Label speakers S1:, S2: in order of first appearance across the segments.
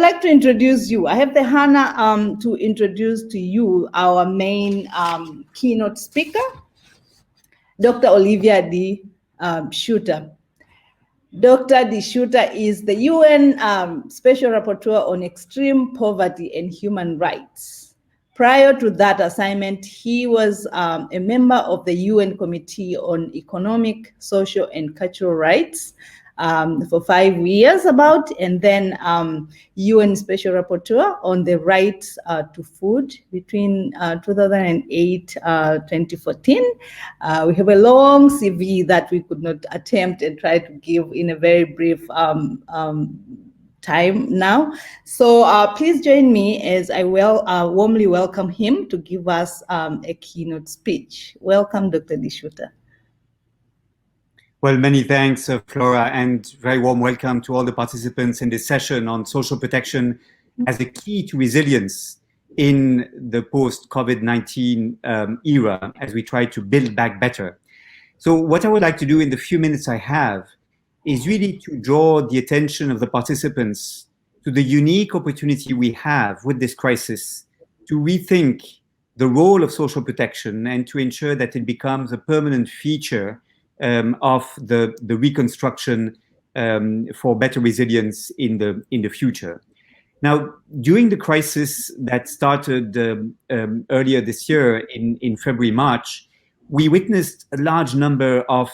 S1: like to introduce you. I have the honor to introduce to you our main keynote speaker, Dr. Olivier de Schutter. Dr. de Schutter is the UN Special Rapporteur on Extreme Poverty and Human Rights. Prior to that assignment, he was a member of the UN Committee on Economic, Social, and Cultural Rights for 5 years and then UN Special Rapporteur on the rights to food between 2008 2014. We have a long CV that we could not attempt and try to give in a very brief time now. So please join me as I warmly welcome him to give us a keynote speech. Welcome, Dr. de Schutter.
S2: Well, many thanks, Flora, and very warm welcome to all the participants in this session on social protection as a key to resilience in the post-COVID-19 era as we try to build back better. So what I would like to do in the few minutes I have is really to draw the attention of the participants to the unique opportunity we have with this crisis to rethink the role of social protection and to ensure that it becomes a permanent feature of the reconstruction for better resilience in the future. Now, during the crisis that started earlier this year in February, March, we witnessed a large number of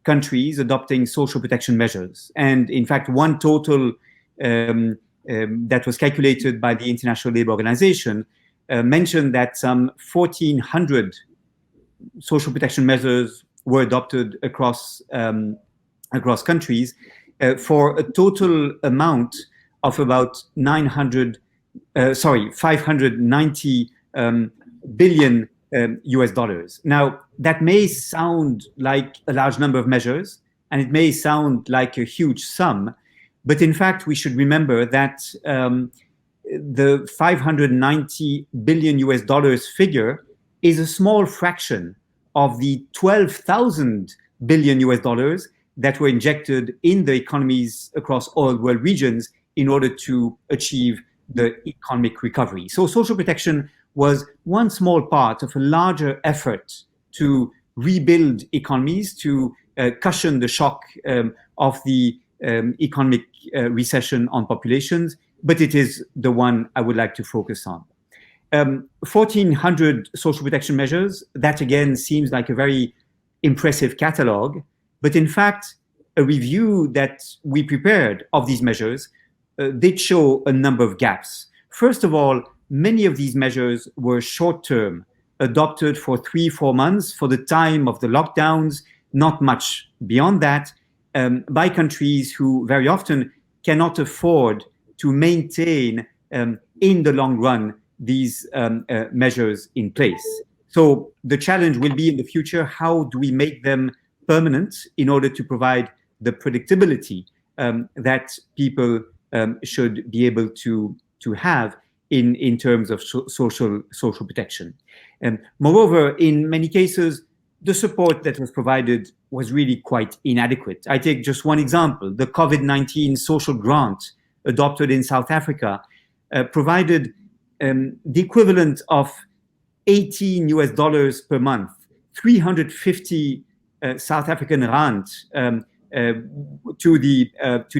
S2: countries adopting social protection measures. And in fact, one total that was calculated by the International Labour Organization mentioned that some 1,400 social protection measures were adopted across countries for a total amount of about 590 billion US dollars. Now, that may sound like a large number of measures, and it may sound like a huge sum, but in fact, we should remember that the 590 billion US dollars figure is a small fraction of the 12,000 billion US dollars that were injected in the economies across all world regions in order to achieve the economic recovery. So social protection was one small part of a larger effort to rebuild economies, to cushion the shock of the economic recession on populations, but it is the one I would like to focus on. 1,400 social protection measures, that again seems like a very impressive catalog, but in fact, a review that we prepared of these measures did show a number of gaps. First of all, many of these measures were short-term, adopted for 3-4 months for the time of the lockdowns, not much beyond that, by countries who very often cannot afford to maintain in the long run these measures in place. So the challenge will be in the future, how do we make them permanent in order to provide the predictability that people should be able to have in terms of social protection. Moreover, in many cases, the support that was provided was really quite inadequate. I take just one example, the COVID-19 social grant adopted in South Africa provided the equivalent of 18 US dollars per month, 350 South African rand to the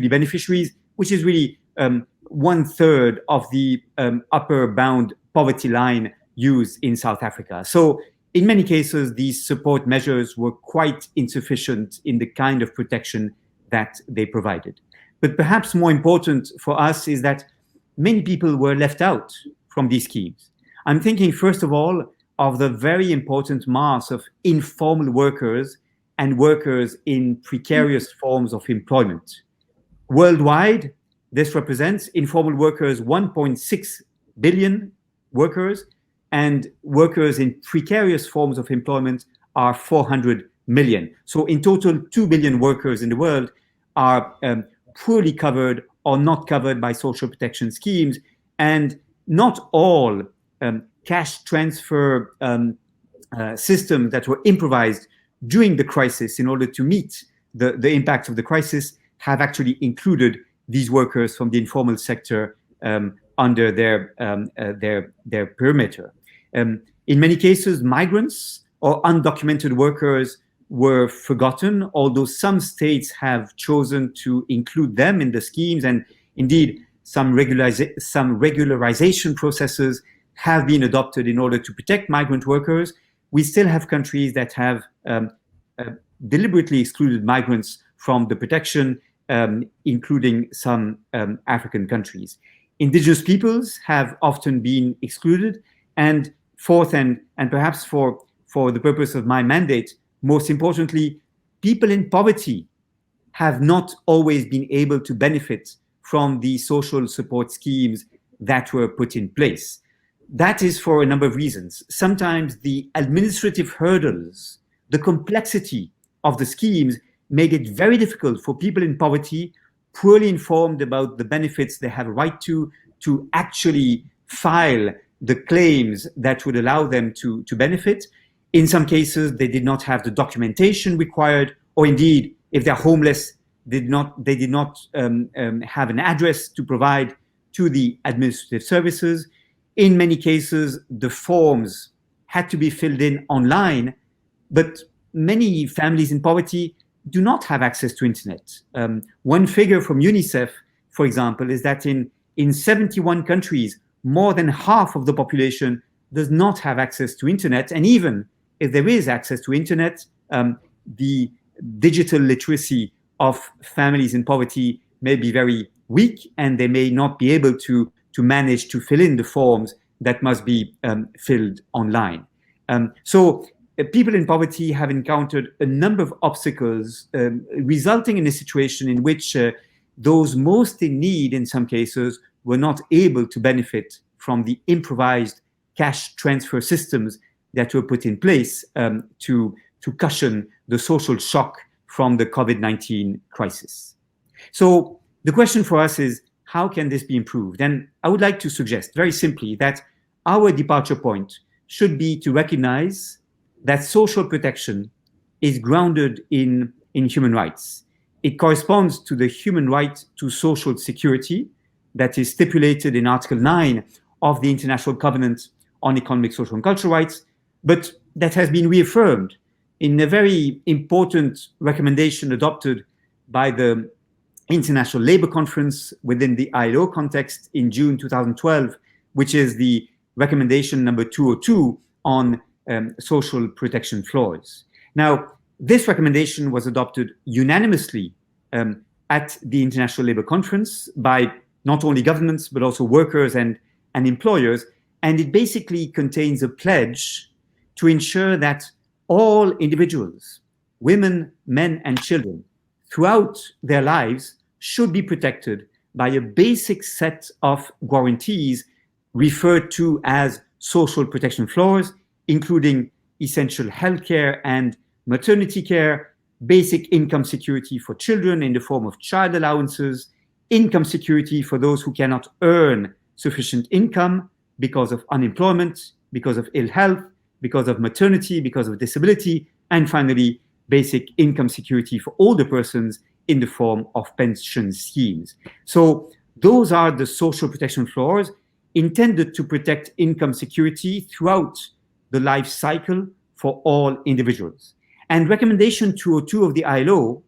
S2: beneficiaries, which is really 1/3 of the upper bound poverty line used in South Africa. So in many cases, these support measures were quite insufficient in the kind of protection that they provided. But perhaps more important for us is that many people were left out from these schemes. I'm thinking, first of all, of the very important mass of informal workers and workers in precarious forms of employment. Worldwide, this represents informal workers, 1.6 billion workers, and workers in precarious forms of employment are 400 million. So in total, 2 billion workers in the world are poorly covered or not covered by social protection schemes, and not all cash transfer systems that were improvised during the crisis in order to meet the impact of the crisis have actually included these workers from the informal sector under their perimeter. In many cases, migrants or undocumented workers were forgotten, although some states have chosen to include them in the schemes, and indeed some regularization processes have been adopted in order to protect migrant workers. We still have countries that have deliberately excluded migrants from the protection, including some African countries. Indigenous peoples have often been excluded, and fourth, and perhaps for the purpose of my mandate, most importantly, people in poverty have not always been able to benefit from the social support schemes that were put in place. That is for a number of reasons. Sometimes the administrative hurdles, the complexity of the schemes made it very difficult for people in poverty, poorly informed about the benefits they have a right to actually file the claims that would allow them to benefit. In some cases, they did not have the documentation required, or indeed, if they're homeless, they did not have an address to provide to the administrative services. In many cases, the forms had to be filled in online, but many families in poverty do not have access to internet. One figure from UNICEF, for example, is that in 71 countries, more than half of the population does not have access to internet. And even if there is access to internet, the digital literacy of families in poverty may be very weak, and they may not be able to manage to fill in the forms that must be filled online. So people in poverty have encountered a number of obstacles, resulting in a situation in which those most in need, in some cases, were not able to benefit from the improvised cash transfer systems that were put in place to cushion the social shock from the COVID-19 crisis. So the question for us is, how can this be improved? And I would like to suggest very simply that our departure point should be to recognize that social protection is grounded in human rights. It corresponds to the human right to social security that is stipulated in Article 9 of the International Covenant on Economic, Social, and Cultural Rights, but that has been reaffirmed in a very important recommendation adopted by the International Labour Conference within the ILO context in June 2012, which is the recommendation number 202 on social protection floors. Now, this recommendation was adopted unanimously at the International Labour Conference by not only governments, but also workers and employers. And it basically contains a pledge to ensure that all individuals, women, men, and children, throughout their lives should be protected by a basic set of guarantees referred to as social protection floors, including essential healthcare and maternity care, basic income security for children in the form of child allowances, income security for those who cannot earn sufficient income because of unemployment, because of ill health, because of maternity, because of disability, and finally, basic income security for older persons in the form of pension schemes. So those are the social protection floors intended to protect income security throughout the life cycle for all individuals. And recommendation 202 of the ILO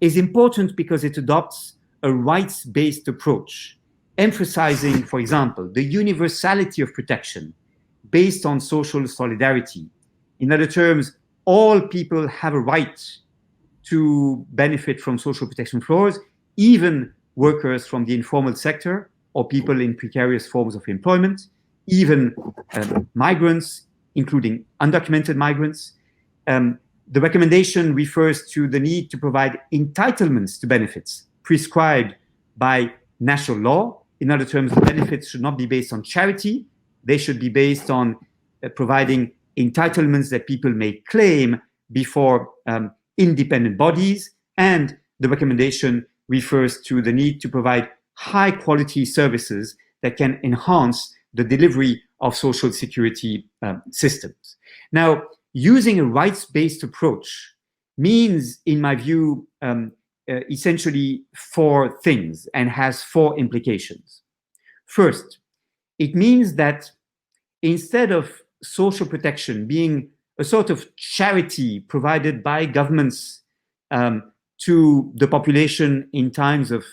S2: is important because it adopts a rights-based approach, emphasizing, for example, the universality of protection based on social solidarity. In other terms, all people have a right to benefit from social protection floors, even workers from the informal sector or people in precarious forms of employment, even migrants, including undocumented migrants. The recommendation refers to the need to provide entitlements to benefits prescribed by national law. In other terms, the benefits should not be based on charity. They should be based on providing entitlements that people may claim before independent bodies. And the recommendation refers to the need to provide high quality services that can enhance the delivery of social security systems. Now, using a rights-based approach means, in my view, essentially four things and has four implications. First, it means that instead of social protection being a sort of charity provided by governments to the population in times of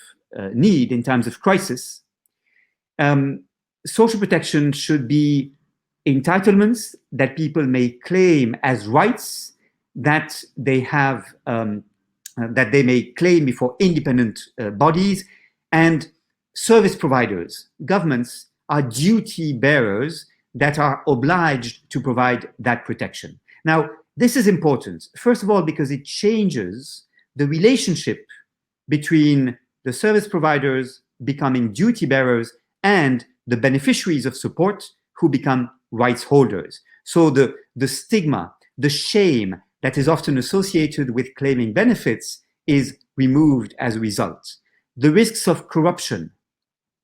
S2: need, in times of crisis, social protection should be entitlements that people may claim as rights that they have, that they may claim before independent bodies, and service providers, governments, are duty bearers that are obliged to provide that protection. Now, this is important, first of all, because it changes the relationship between the service providers becoming duty bearers and the beneficiaries of support who become rights holders. So the stigma, the shame that is often associated with claiming benefits is removed as a result. The risks of corruption,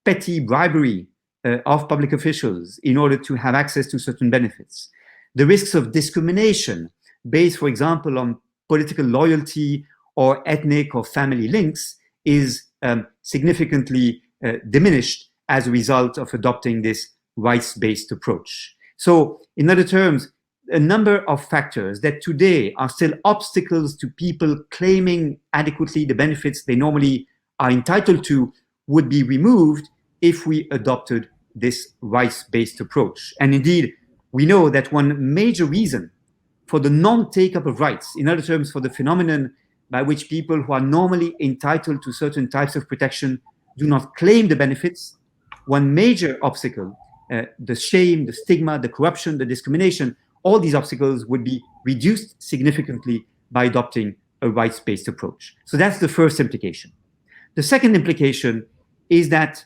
S2: petty bribery of public officials in order to have access to certain benefits, the risks of discrimination based, for example, on political loyalty or ethnic or family links is significantly diminished as a result of adopting this rights-based approach. So, in other terms, a number of factors that today are still obstacles to people claiming adequately the benefits they normally are entitled to would be removed if we adopted this rights-based approach. And indeed, we know that one major reason for the non-take-up of rights, in other terms, for the phenomenon by which people who are normally entitled to certain types of protection do not claim the benefits, one major obstacle, the shame, the stigma, the corruption, the discrimination, all these obstacles would be reduced significantly by adopting a rights-based approach. So that's the first implication. The second implication is that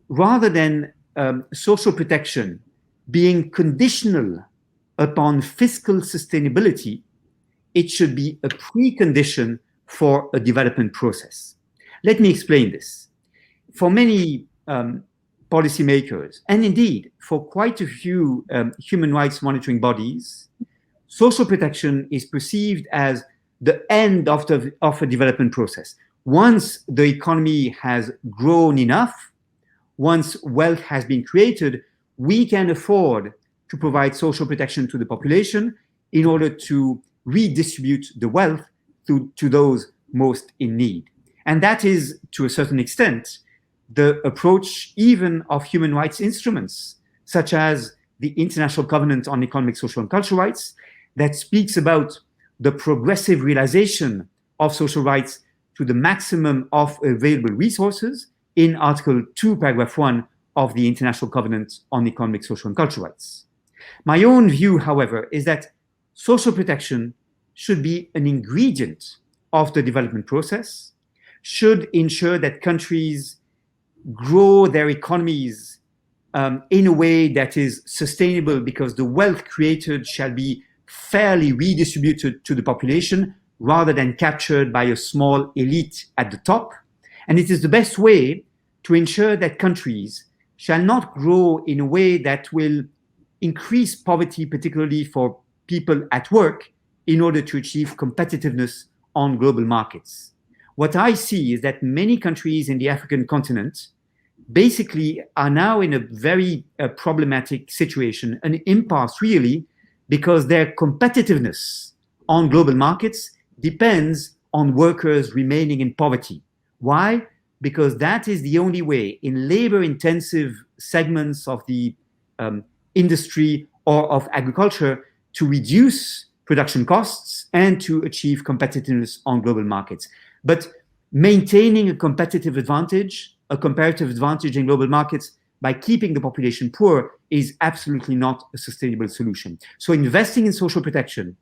S2: rather than social protection being conditional upon fiscal sustainability, it should be a precondition for a development process. Let me explain this. For many policymakers, and indeed for quite a few human rights monitoring bodies, social protection is perceived as the end of a development process. Once the economy has grown enough, once wealth has been created, we can afford to provide social protection to the population in order to redistribute the wealth to those most in need. And that is, to a certain extent, the approach even of human rights instruments, such as the International Covenant on Economic, Social, and Cultural Rights, that speaks about the progressive realization of social rights to the maximum of available resources in Article 2, Paragraph 1 of the International Covenant on Economic, Social, and Cultural Rights. My own view, however, is that social protection should be an ingredient of the development process, should ensure that countries grow their economies in a way that is sustainable, because the wealth created shall be fairly redistributed to the population rather than captured by a small elite at the top. And it is the best way to ensure that countries shall not grow in a way that will increase poverty, particularly for people at work, in order to achieve competitiveness on global markets. What I see is that many countries in the African continent basically are now in a very problematic situation, an impasse really, because their competitiveness on global markets depends on workers remaining in poverty. Why? Because that is the only way in labor-intensive segments of the industry or of agriculture to reduce production costs and to achieve competitiveness on global markets. But maintaining a competitive advantage, a comparative advantage in global markets by keeping the population poor is absolutely not a sustainable solution. So investing in social protection,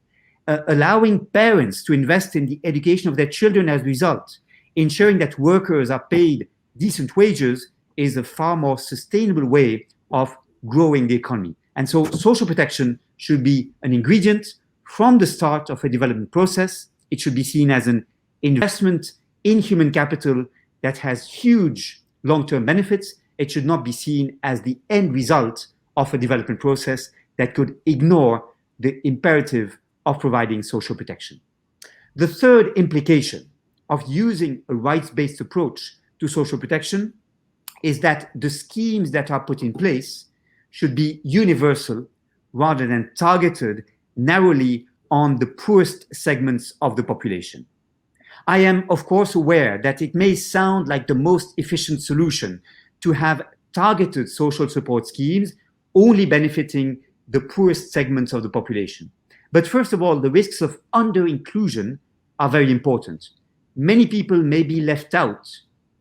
S2: allowing parents to invest in the education of their children as a result, ensuring that workers are paid decent wages is a far more sustainable way of growing the economy. And so social protection should be an ingredient from the start of a development process. It should be seen as an investment in human capital that has huge long-term benefits. It should not be seen as the end result of a development process that could ignore the imperative of providing social protection. The third implication of using a rights-based approach to social protection is that the schemes that are put in place should be universal rather than targeted narrowly on the poorest segments of the population. I am, of course, aware that it may sound like the most efficient solution to have targeted social support schemes only benefiting the poorest segments of the population. But first of all, the risks of under-inclusion are very important. Many people may be left out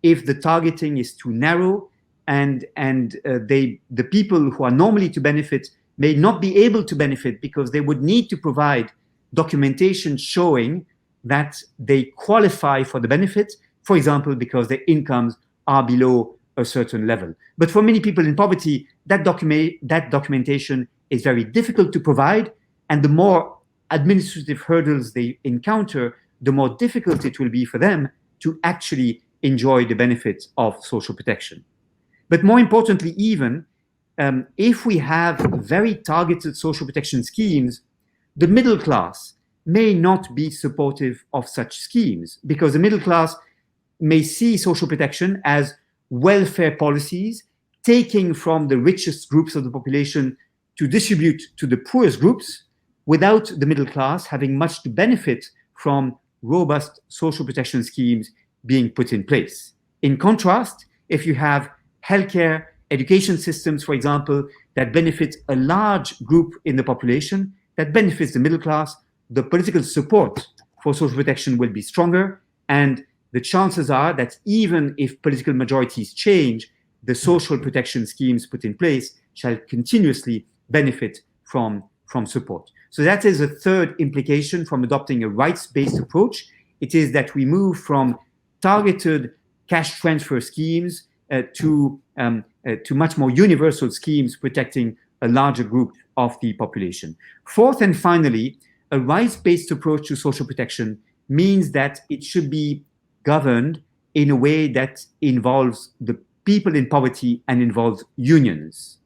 S2: if the targeting is too narrow, and the people who are normally to benefit may not be able to benefit because they would need to provide documentation showing that they qualify for the benefit, for example, because their incomes are below a certain level. But for many people in poverty, that documentation is very difficult to provide, and the more administrative hurdles they encounter, the more difficult it will be for them to actually enjoy the benefits of social protection. But more importantly, even if we have very targeted social protection schemes, the middle class may not be supportive of such schemes, because the middle class may see social protection as welfare policies taking from the richest groups of the population to distribute to the poorest groups, without the middle class having much to benefit from robust social protection schemes being put in place. In contrast, if you have healthcare, education systems, for example, that benefit a large group in the population, that benefits the middle class, the political support for social protection will be stronger, and the chances are that even if political majorities change, the social protection schemes put in place shall continuously benefit from support. So that is a third implication from adopting a rights-based approach. It is that we move from targeted cash transfer schemes to much more universal schemes protecting a larger group of the population. Fourth and finally, a rights-based approach to social protection means that it should be governed in a way that involves the people in poverty and involves unions.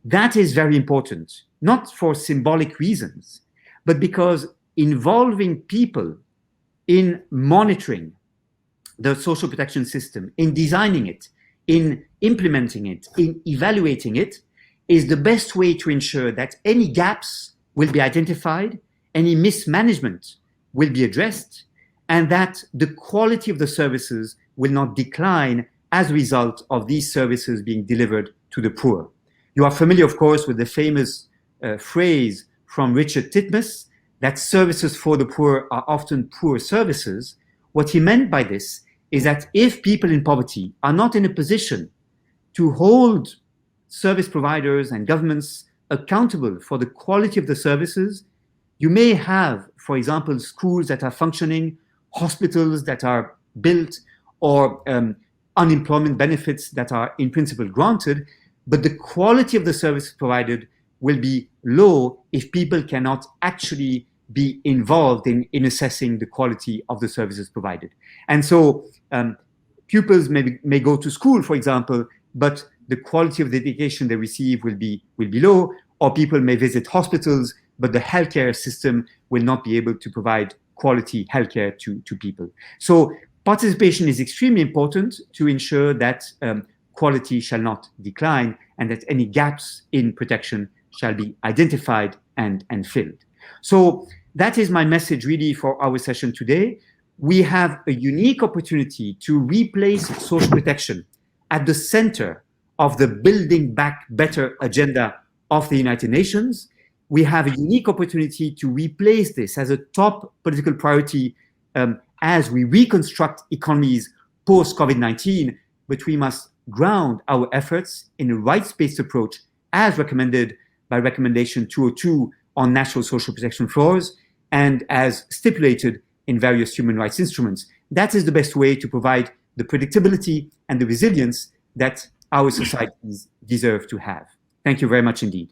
S2: That is very important, not for symbolic reasons, but because involving people in monitoring the social protection system, in designing it, in implementing it, in evaluating it, is the best way to ensure that any gaps will be identified, any mismanagement will be addressed, and that the quality of the services will not decline as a result of these services being delivered to the poor. You are familiar, of course, with the famous phrase from Richard Titmuss that services for the poor are often poor services. What he meant by this is that if people in poverty are not in a position to hold service providers and governments accountable for the quality of the services, you may have, for example, schools that are functioning, hospitals that are built, or unemployment benefits that are in principle granted, but the quality of the service provided will be low if people cannot actually be involved in assessing the quality of the services provided. And so pupils may go to school, for example, but the quality of the education they receive will be low, or people may visit hospitals, but the healthcare system will not be able to provide quality healthcare to people. So participation is extremely important to ensure that quality shall not decline and that any gaps in protection shall be identified and filled. So that is my message really for our session today. We have a unique opportunity to replace social protection at the center of the Building Back Better agenda of the United Nations. We have a unique opportunity to replace this as a top political priority as we reconstruct economies post-COVID-19, but we must ground our efforts in a rights-based approach as recommended by Recommendation 202 on national social protection floors and as stipulated in various human rights instruments. That is the best way to provide the predictability and the resilience that our societies deserve to have. Thank you very much indeed.